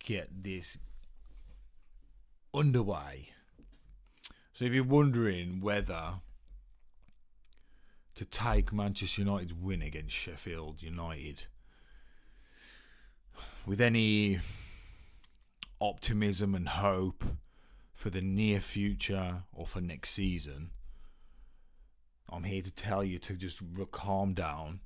get this underway. So if you're wondering whether to take Manchester United's win against Sheffield United with any optimism and hope for the near future or for next season, I'm here to tell you to just calm down.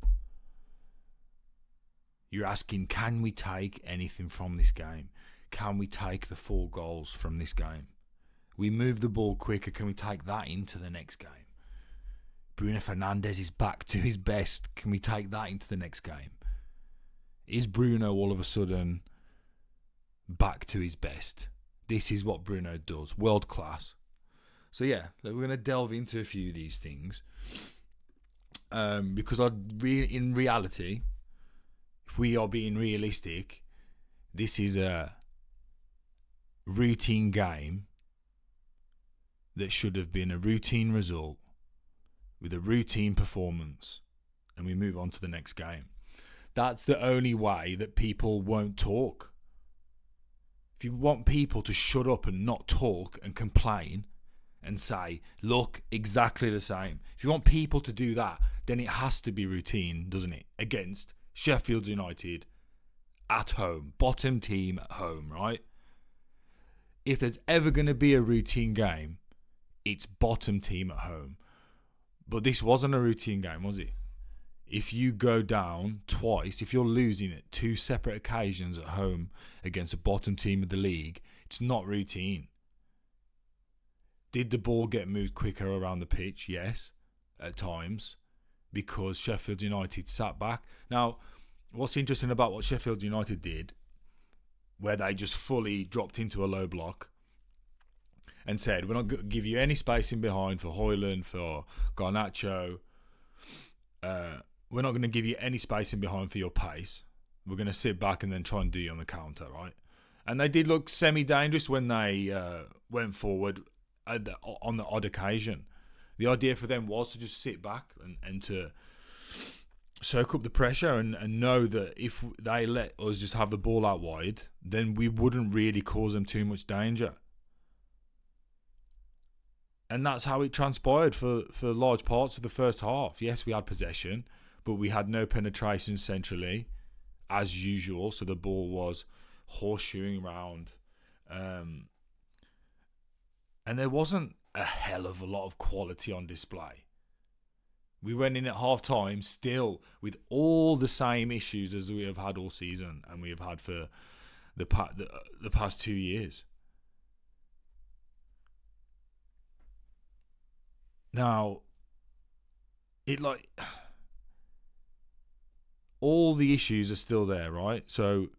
You're asking, can we take anything from this game? Can we take the 4 goals from this game? We move the ball quicker. Can we take that into the next game? Bruno Fernandes is back to his best. Can we take that into the next game? Is Bruno all of a sudden back to his best? This is what Bruno does. World class. So yeah, we're going to delve into a few of these things. Because in reality, if we are being realistic, this is a routine game that should have been a routine result with a routine performance, and we move on to the next game. That's the only way that people won't talk. If you want people to shut up and not talk and complain and say, look, exactly the same. If you want people to do that, then it has to be routine, doesn't it? Against Sheffield United at home, bottom team at home, right? If there's ever going to be a routine game, it's bottom team at home. But this wasn't a routine game, was it? If you go down twice, if you're losing at 2 separate occasions at home against a bottom team of the league, it's not routine. Did the ball get moved quicker around the pitch? Yes, at times, because Sheffield United sat back. Now, what's interesting about what Sheffield United did, where they just fully dropped into a low block and said, we're not going to give you any spacing behind for Højlund, for Garnacho. We're not going to give you any spacing behind for your pace. We're going to sit back and then try and do you on the counter, right? And they did look semi-dangerous when they went forward on the odd occasion. The idea for them was to just sit back and to soak up the pressure and know that if they let us just have the ball out wide, then we wouldn't really cause them too much danger. And that's how it transpired for large parts of the first half. Yes, we had possession, but we had no penetration centrally, as usual. So the ball was horseshoeing around. And there wasn't a hell of a lot of quality on display. We went in at half-time still with all the same issues as we have had all season and we have had for the past 2 years. Now, all the issues are still there, right? So,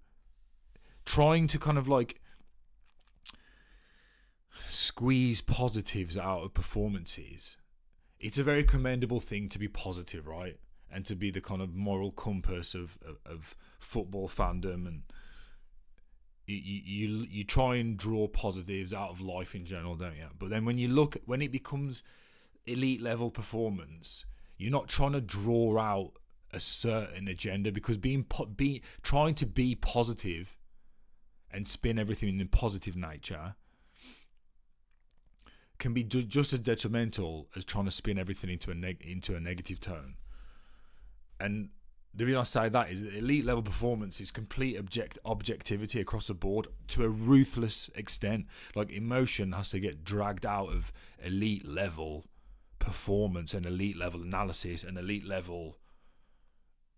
trying to kind of squeeze positives out of performances, it's a very commendable thing to be positive, right? And to be the kind of moral compass of football fandom, and you try and draw positives out of life in general, don't you? But then when it becomes elite level performance, you're not trying to draw out a certain agenda, because trying to be positive and spin everything in positive nature can be just as detrimental as trying to spin everything into a negative tone. And the reason I say that is that elite level performance is complete objectivity across the board to a ruthless extent. Like, emotion has to get dragged out of elite level performance and elite level analysis and elite level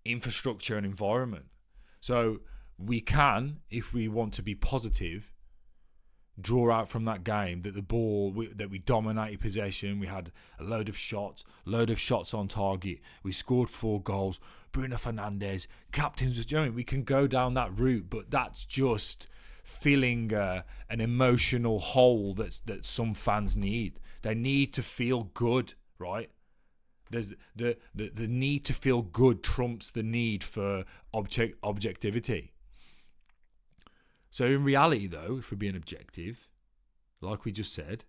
infrastructure and environment. So we can, if we want to be positive, draw out from that game that that we dominated possession, we had a load of shots on target, we scored 4 goals, Bruno Fernandes, captains, we can go down that route, but that's just filling an emotional hole that some fans need. They need to feel good, right? There's the need to feel good trumps the need for objectivity. So in reality, though, if we're being objective, like we just said,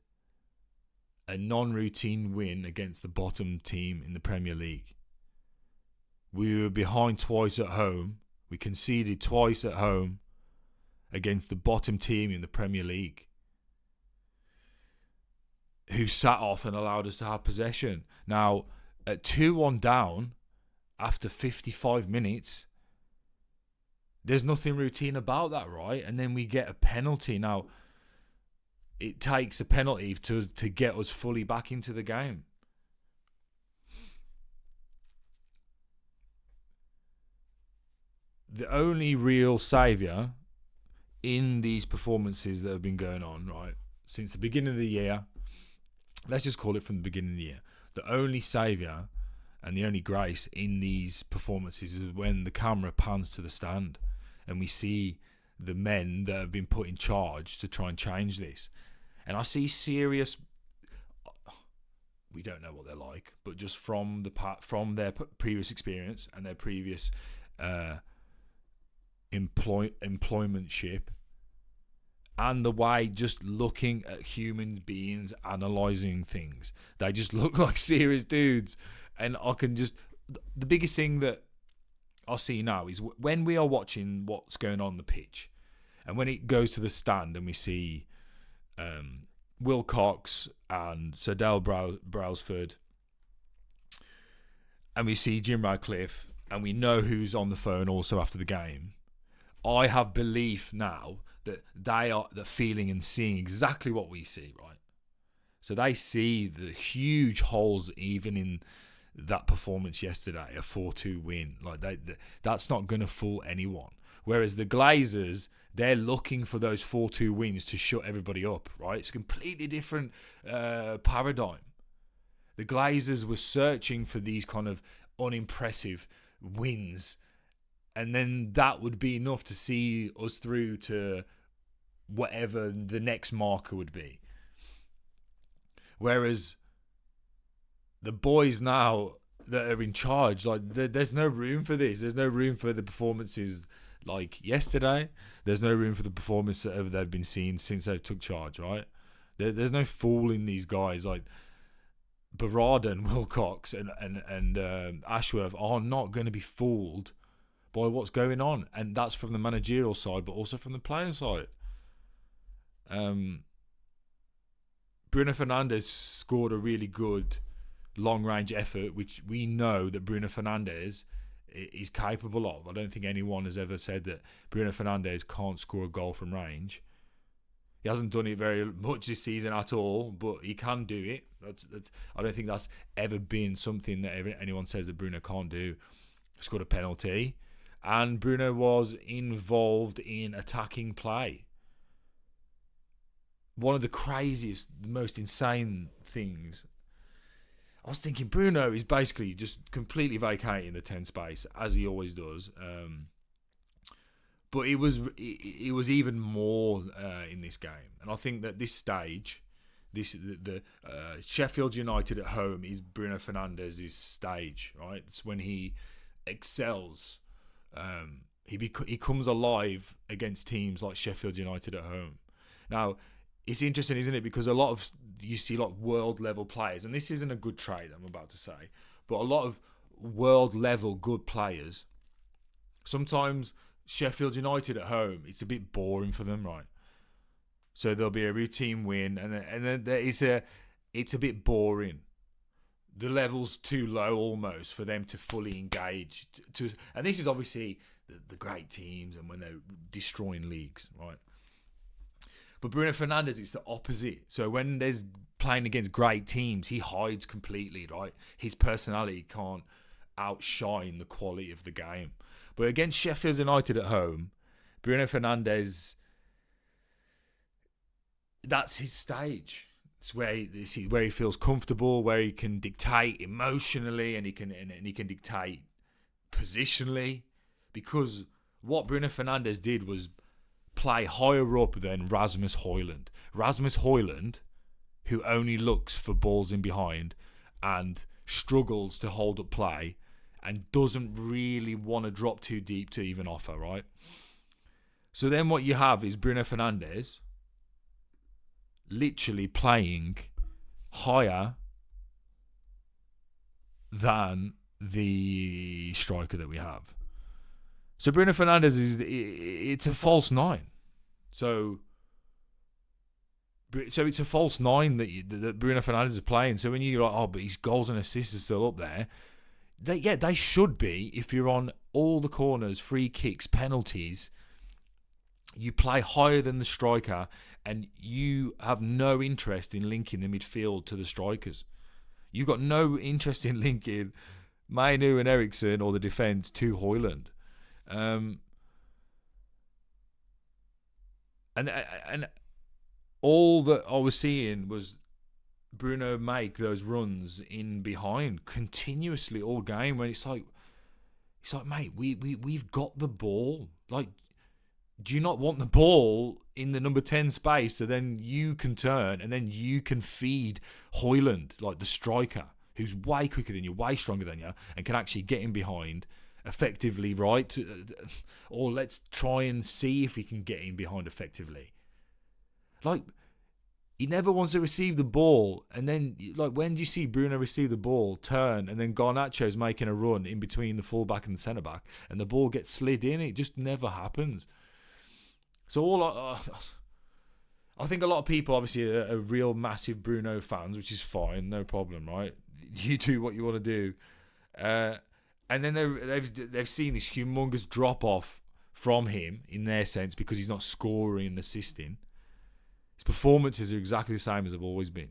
a non-routine win against the bottom team in the Premier League. We were behind twice at home. We conceded twice at home against the bottom team in the Premier League, who sat off and allowed us to have possession. Now, at 2-1 down, after 55 minutes, there's nothing routine about that, right? And then we get a penalty. Now, it takes a penalty to get us fully back into the game. The only real saviour in these performances that have been going on, right, since the beginning of the year, let's just call it from the beginning of the year, the only saviour and the only grace in these performances is when the camera pans to the stand and we see the men that have been put in charge to try and change this. And I see serious, we don't know what they're like, but just from their previous experience and their previous employmentship, and the way just looking at human beings, analysing things, they just look like serious dudes. And I can just, the biggest thing that I see now is when we are watching what's going on the pitch, and when it goes to the stand and we see Wilcox and Sardell Brailsford, and we see Jim Radcliffe, and we know who's on the phone also after the game, I have belief now that they are feeling and seeing exactly what we see, right? So they see the huge holes even in that performance yesterday, a 4-2 win. Like that's not going to fool anyone. Whereas the Glazers, they're looking for those 4-2 wins to shut everybody up, right? It's a completely different paradigm. The Glazers were searching for these kind of unimpressive wins, and then that would be enough to see us through to whatever the next marker would be. Whereas the boys now that are in charge, like there's no room for this. There's no room for the performances like yesterday. There's no room for the performance that they've been seeing since they took charge, right? There's no fooling these guys. Like Barada and Wilcox and Ashworth are not going to be fooled by what's going on. And that's from the managerial side, but also from the player side. Bruno Fernandes scored a really good long-range effort, which we know that Bruno Fernandes is capable of. I don't think anyone has ever said that Bruno Fernandes can't score a goal from range. He hasn't done it very much this season at all, but he can do it. I don't think that's ever been something that anyone says that Bruno can't do. Scored a penalty, and Bruno was involved in attacking play. One of the craziest, the most insane things, I was thinking Bruno is basically just completely vacating the 10 space, as he always does. But it was even more in this game. And I think that this stage, the Sheffield United at home is Bruno Fernandes' stage, right? It's when he excels. He comes alive against teams like Sheffield United at home. Now, it's interesting, isn't it? Because you see a lot of world level players, and this isn't a good trade I'm about to say, but a lot of world level good players. Sometimes Sheffield United at home, it's a bit boring for them, right? So there'll be a routine win, and then it's a bit boring. The level's too low almost for them to fully engage. And this is obviously the great teams and when they're destroying leagues, right? But Bruno Fernandes, it's the opposite. So when there's playing against great teams, he hides completely, right? His personality can't outshine the quality of the game. But against Sheffield United at home, Bruno Fernandes, that's his stage. It's where he feels comfortable, where he can dictate emotionally, and he can dictate positionally. Because what Bruno Fernandes did was play higher up than Rasmus Højlund. Rasmus Højlund, who only looks for balls in behind and struggles to hold up play and doesn't really want to drop too deep to even offer, right? So then what you have is Bruno Fernandes literally playing higher than the striker that we have. So Bruno Fernandes it's a false nine. So it's a false nine that Bruno Fernandes is playing. So when you're like, oh, but his goals and assists are still up there, they should be. If you're on all the corners, free kicks, penalties, you play higher than the striker, and you have no interest in linking the midfield to the strikers. You've got no interest in linking Mainu and Eriksen or the defence to Højlund. And all that I was seeing was Bruno make those runs in behind continuously all game, when it's like, mate, we've got the ball. Like, do you not want the ball in the number 10 space so then you can turn and then you can feed Højlund, like the striker, who's way quicker than you, way stronger than you, and can actually get in behind effectively, right? Or let's try and see if we can get in behind effectively. Like, he never wants to receive the ball, and then, like, when do you see Bruno receive the ball, turn, and then Garnacho's making a run in between the fullback and the centre back, and the ball gets slid in? It just never happens. So I think a lot of people obviously are real massive Bruno fans, which is fine, no problem, right? You do what you want to do, and then they've seen this humongous drop off from him in their sense because he's not scoring and assisting. His performances are exactly the same as they've always been.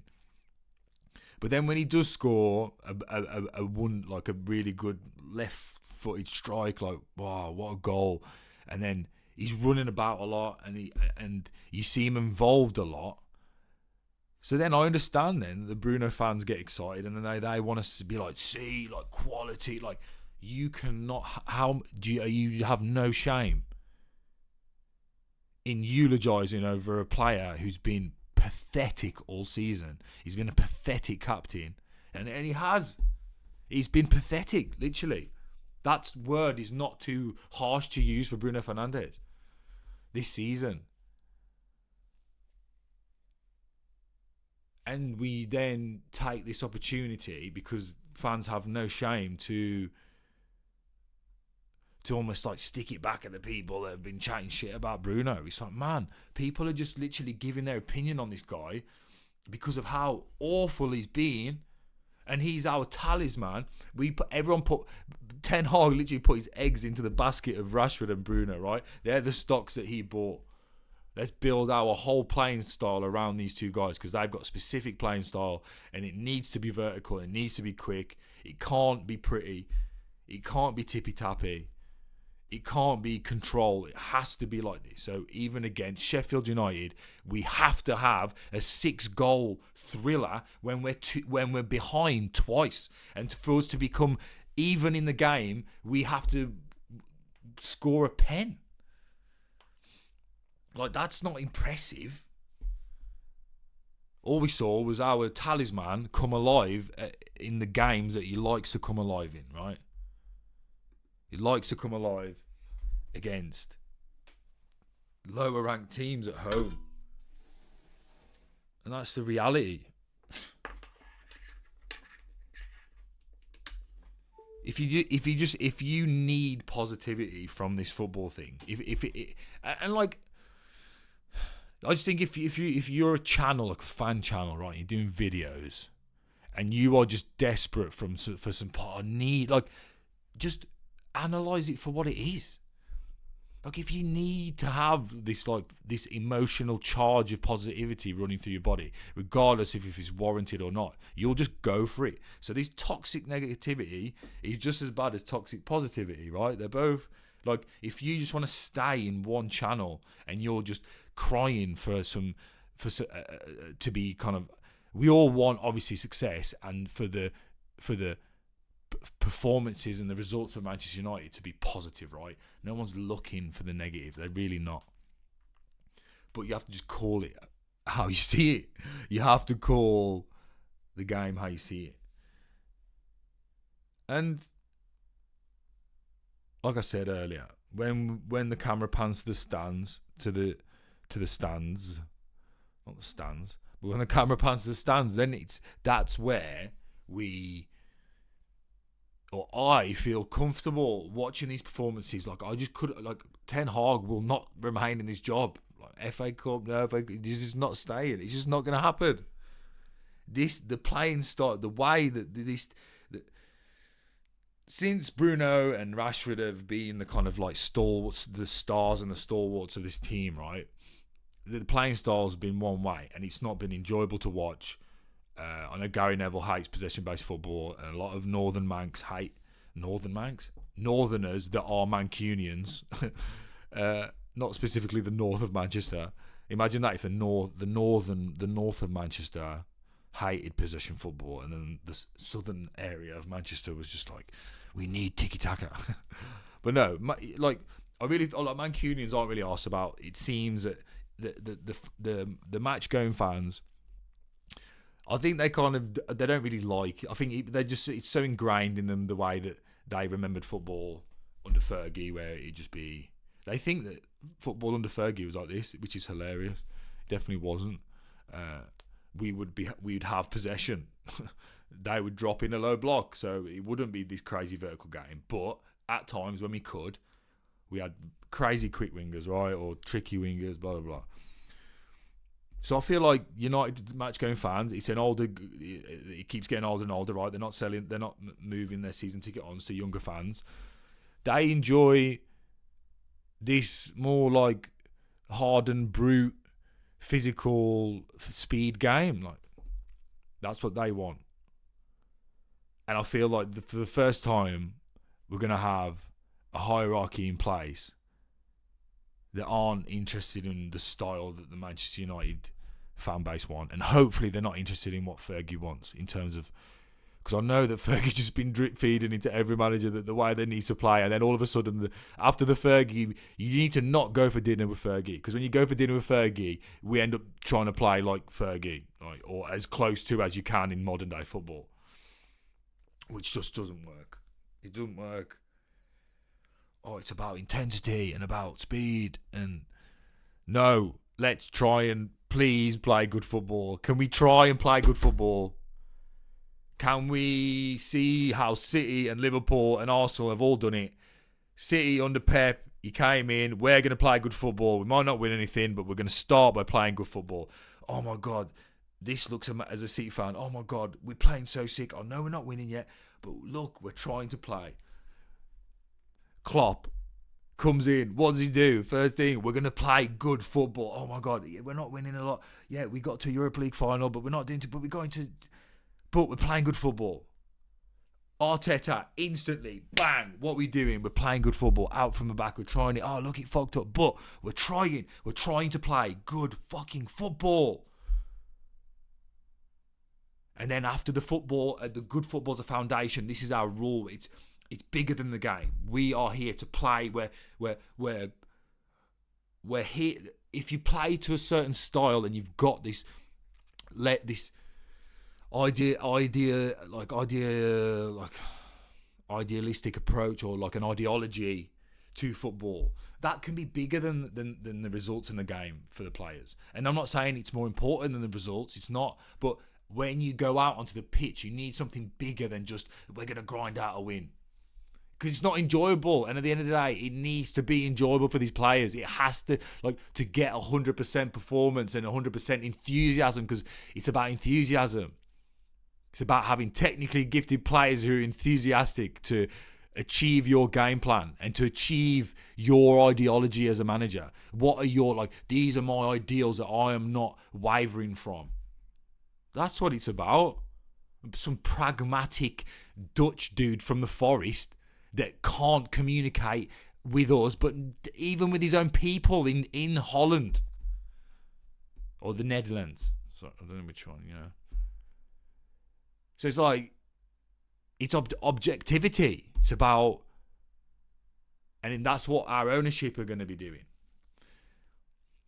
But then when he does score a really good left-footed strike, like, wow, what a goal, and then he's running about a lot, and you see him involved a lot. So then I understand then the Bruno fans get excited, and then they want us to be like, see, like, quality, like, you cannot. How do you have no shame in eulogising over a player who's been pathetic all season? He's been a pathetic captain, and he has. He's been pathetic, literally. That word is not too harsh to use for Bruno Fernandes this season. And we then take this opportunity, because fans have no shame, to almost like stick it back at the people that have been chatting shit about Bruno. It's like, man, people are just literally giving their opinion on this guy because of how awful he's been, and he's our talisman. Ten Hag literally put his eggs into the basket of Rashford and Bruno, right? They're the stocks that he bought. Let's build our whole playing style around these two guys, because they've got specific playing style, and it needs to be vertical. It needs to be quick. It can't be pretty. It can't be tippy-tappy. It can't be control. It has to be like this. So even against Sheffield United, we have to have a 6-goal thriller when we're behind twice. And for us to become even in the game, we have to score a pen. Like, that's not impressive. All we saw was our talisman come alive in the games that he likes to come alive in, right? He likes to come alive against lower ranked teams at home. And that's the reality. If you need positivity from this football thing, I just think if you're a channel, like a fan channel, right, you're doing videos, and you are just desperate for some part of need, like, just analyze it for what it is. Like, if you need to have this emotional charge of positivity running through your body, regardless if it's warranted or not, you'll just go for it. So this toxic negativity is just as bad as toxic positivity, right? They're both, like, if you just want to stay in one channel and you're just crying to be kind of, we all want obviously success, and for the performances and the results of Manchester United to be positive, right? No one's looking for the negative. They're really not. But you have to just call it how you see it. You have to call the game how you see it. And like I said earlier, when the camera pans to the stands, not the stands, but when the camera pans to the stands, then that's where I feel comfortable watching these performances. Like, I just could, like, Ten Hag will not remain in his job. Like, FA Cup, no, he's just not staying. It's just not going to happen. The playing style, the way that since Bruno and Rashford have been the kind of like stalwarts, the stars and the stalwarts of this team, right? The playing style's been one way, and it's not been enjoyable to watch. I know Gary Neville hates possession-based football, and a lot of Northern Mancs hate Northerners that are Mancunians, not specifically the north of Manchester. Imagine that if the north of Manchester hated possession football, and then the southern area of Manchester was just like, we need tiki-taka. But no, like Mancunians aren't really arsed about. It seems that the match going fans, I think they don't really like. I think it's so ingrained in them the way that they remembered football under Fergie, where it'd just be, they think that football under Fergie was like this, which is hilarious. It definitely wasn't. We'd have possession. They would drop in a low block, so it wouldn't be this crazy vertical game. But at times when we had crazy quick wingers, right, or tricky wingers, blah blah blah. So I feel like United match going fans, it keeps getting older and older, right? They're not moving their season ticket ons to younger fans. They enjoy this more like hardened, brute, physical speed game. Like, that's what they want. And I feel like for the first time, we're going to have a hierarchy in place that aren't interested in the style that the Manchester United fan base want. And hopefully they're not interested in what Fergie wants in terms of, because I know that Fergie's just been drip feeding into every manager that the way they need to play, and then all of a sudden, after the Fergie, you need to not go for dinner with Fergie, because when you go for dinner with Fergie, we end up trying to play like Fergie, right? Or as close to as you can in modern day football, which just doesn't work. It doesn't work. Oh, it's about intensity and about speed, and no, let's try and please play good football. Can we try and play good football? Can we see how City and Liverpool and Arsenal have all done it? City under Pep, he came in, we're going to play good football. We might not win anything, but we're going to start by playing good football. Oh my God, this looks, as a City fan, oh my God, we're playing so sick. I know we're not winning yet, but look, we're trying to play. Klopp comes in, what does he do? First thing, we're going to play good football. Oh my God, we're not winning a lot. Yeah, we got to Europa League final, but we're not doing it, but we're going to... But we're playing good football. Arteta, instantly, bang, what are we doing? We're playing good football. Out from the back, we're trying it. Oh, look, it fucked up. But we're trying to play good fucking football. And then after the football, the good football's a foundation. This is our rule. It's bigger than the game. We are here to play. We're here. If you play to a certain style and you've got this idealistic approach, or like an ideology to football, that can be bigger than the results in the game for the players. And I'm not saying it's more important than the results, it's not, but when you go out onto the pitch, you need something bigger than just, we're going to grind out a win, because it's not enjoyable. And at the end of the day, it needs to be enjoyable for these players. It has to, to get 100% performance and 100% enthusiasm, because it's about enthusiasm. It's about having technically gifted players who are enthusiastic to achieve your game plan and to achieve your ideology as a manager. What are your, these are my ideals that I am not wavering from. That's what it's about. Some pragmatic Dutch dude from the forest that can't communicate with us, but even with his own people in Holland or the Netherlands. So, I don't know which one, So it's objectivity. It's about, and that's what our ownership are going to be doing.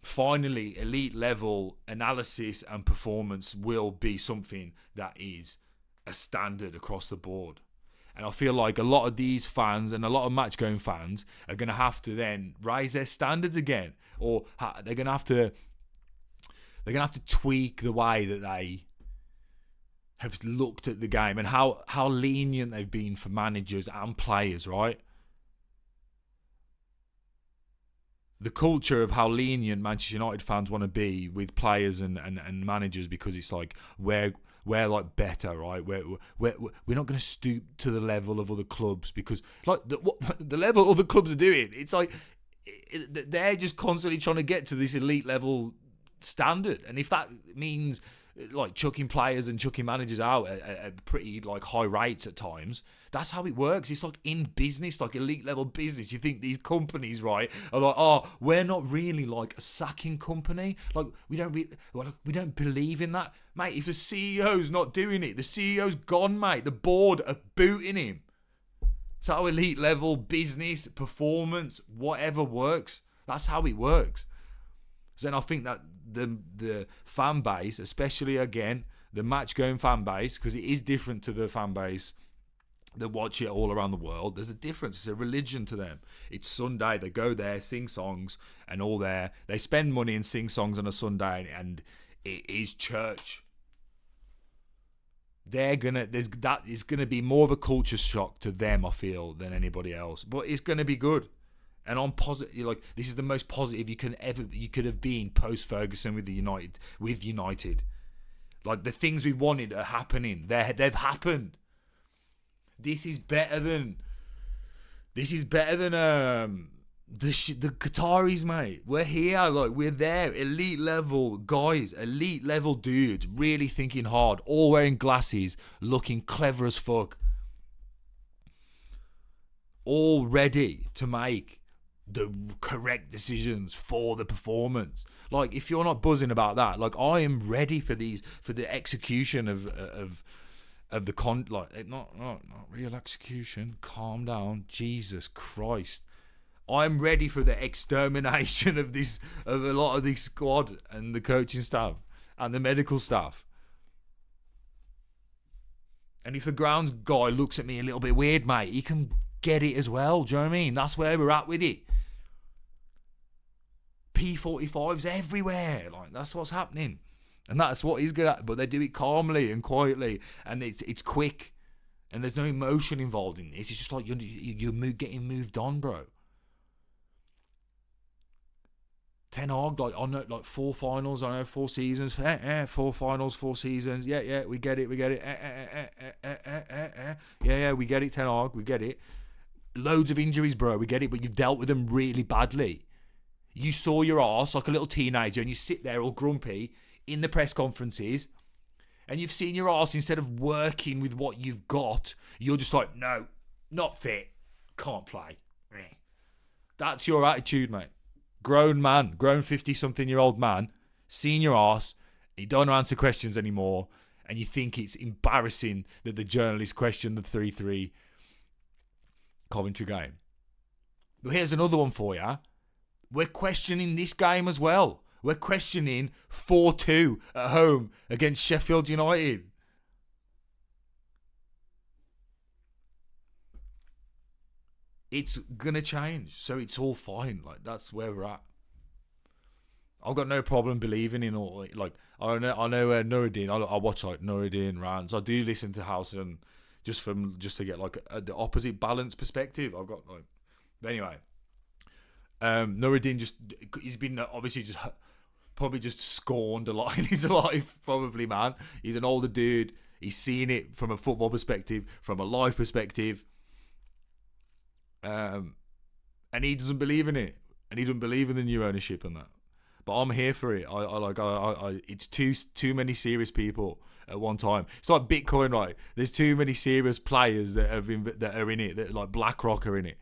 Finally, elite level analysis and performance will be something that is a standard across the board. And I feel like a lot of these fans and a lot of match-going fans are going to have to then raise their standards again, or they're going to have to tweak the way that they have looked at the game and how lenient they've been for managers and players, right? the culture of how lenient Manchester United fans want to be with players and managers, because it's like we're like better, right? We're not going to stoop to the level of other clubs, because like the level other clubs are doing, it's like they're just constantly trying to get to this elite level standard, and if that means like chucking players and chucking managers out at pretty like high rates at times, that's how it works. It's like in business, like elite level business. You think these companies, right, are like, oh, we're not really like a sacking company. Like we don't believe in that, mate. If the CEO's not doing it, the CEO's gone, mate. The board are booting him. It's how elite level business, performance, whatever works. That's how it works. So then I think that the fan base, especially again the match going fan base, because it is different to the fan base that watch it all around the world. There's a difference. It's a religion to them. It's Sunday. They go there, sing songs, and all there. They spend money and sing songs on a Sunday, and it is church. That is gonna be more of a culture shock to them, I feel, than anybody else. But it's gonna be good. And I'm positive, like this is the most positive you could have been post Ferguson with United. Like the things we wanted are happening. They've happened. This is better than the Qataris, mate. We're here, like we're there. Elite level guys, elite level dudes, really thinking hard, all wearing glasses, looking clever as fuck, all ready to make the correct decisions for the performance. Like if you're not buzzing about that, like I am ready for the execution of the not real execution. Calm down, Jesus Christ. I'm ready for the extermination of a lot of the squad and the coaching staff and the medical staff. And if the grounds guy looks at me a little bit weird, mate, he can get it as well. Do you know what I mean? That's where we're at with it. P45s everywhere. Like that's what's happening. And that's what he's good at. But they do it calmly and quietly, and it's quick, and there's no emotion involved in this. It's just like you're getting moved on, bro. Ten Hag, like on like 4 finals, 4 seasons, 4 finals, 4 seasons. Yeah, we get it. Yeah, we get it, Ten Hag, we get it. Loads of injuries, bro, we get it, but you've dealt with them really badly. You saw your arse like a little teenager, and you sit there all grumpy in the press conferences, and you've seen your arse, instead of working with what you've got, you're just like, no, not fit, can't play. That's your attitude, mate. Grown 50-something-year-old man, seen your arse, you don't answer questions anymore, and you think it's embarrassing that the journalist questioned the 3-3 Coventry game. But here's another one for you. We're questioning this game as well. We're questioning 4-2 at home against Sheffield United. It's going to change, so it's all fine. Like, that's where we're at. I've got no problem believing in all. Like, I know Nuruddin. I watch like Nuruddin rants. I do listen to Housen just to get like the opposite balance perspective. I've got like, but anyway, Nuruddin he's been obviously probably just scorned a lot in his life. Probably, man. He's an older dude. He's seen it from a football perspective, from a life perspective. And he doesn't believe in it, and he doesn't believe in the new ownership and that. But I'm here for it. I it's too many serious people at one time. It's like Bitcoin, right? There's too many serious players that are in it. That like BlackRock are in it.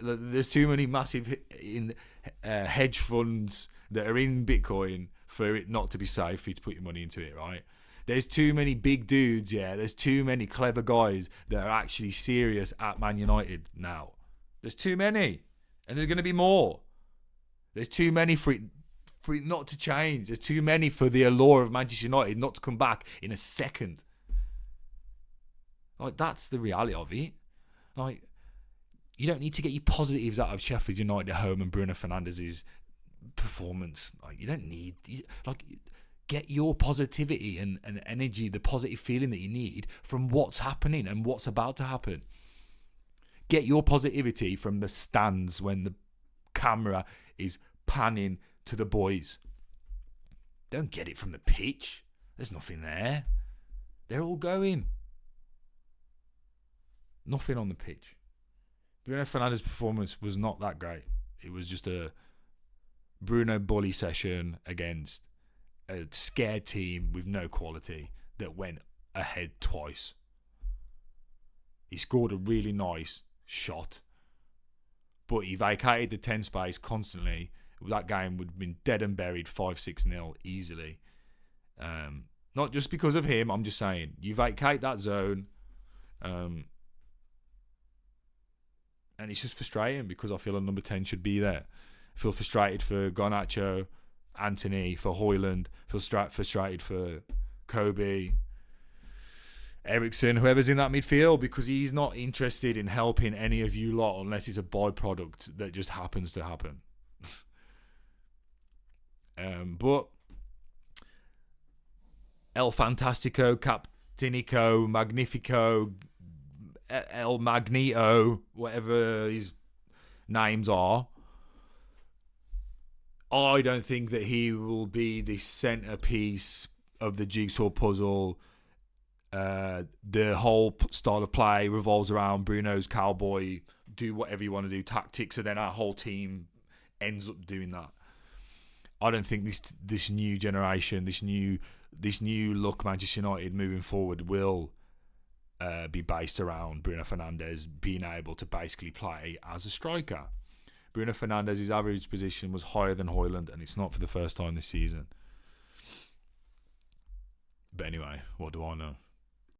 There's too many massive hedge funds that are in Bitcoin for it not to be safe for you to put your money into it, right? There's too many big dudes, yeah. There's too many clever guys that are actually serious at Man United now. There's too many. And there's going to be more. There's too many for it not to change. There's too many for the allure of Manchester United not to come back in a second. Like, that's the reality of it. Like, you don't need to get your positives out of Sheffield United at home and Bruno Fernandes's performance. Like, you don't need... Get your positivity and energy, the positive feeling that you need from what's happening and what's about to happen. Get your positivity from the stands when the camera is panning to the boys. Don't get it from the pitch. There's nothing there. They're all going. Nothing on the pitch. Bruno Fernandes' performance was not that great. It was just a Bruno bully session against a scared team with no quality that went ahead twice. He scored a really nice shot, but he vacated the 10 space constantly. That game would have been dead and buried 5-6-0 easily. Not just because of him, I'm just saying, you vacate that zone, and it's just frustrating because I feel a number 10 should be there. I feel frustrated for Garnacho, Anthony, for Højlund. I feel frustrated for Kobe, Eriksen, whoever's in that midfield, because he's not interested in helping any of you lot unless it's a byproduct that just happens to happen. But El Fantastico, Captanico, Magnifico, El Magneto, whatever his names are, I don't think that he will be the centerpiece of the jigsaw puzzle. The whole style of play revolves around Bruno's cowboy, do whatever you want to do tactics, and then our whole team ends up doing that. I don't think this new generation, this new look Manchester United moving forward will be based around Bruno Fernandes being able to basically play as a striker. Bruno Fernandes' average position was higher than Højlund, and it's not for the first time this season. But anyway, what do I know?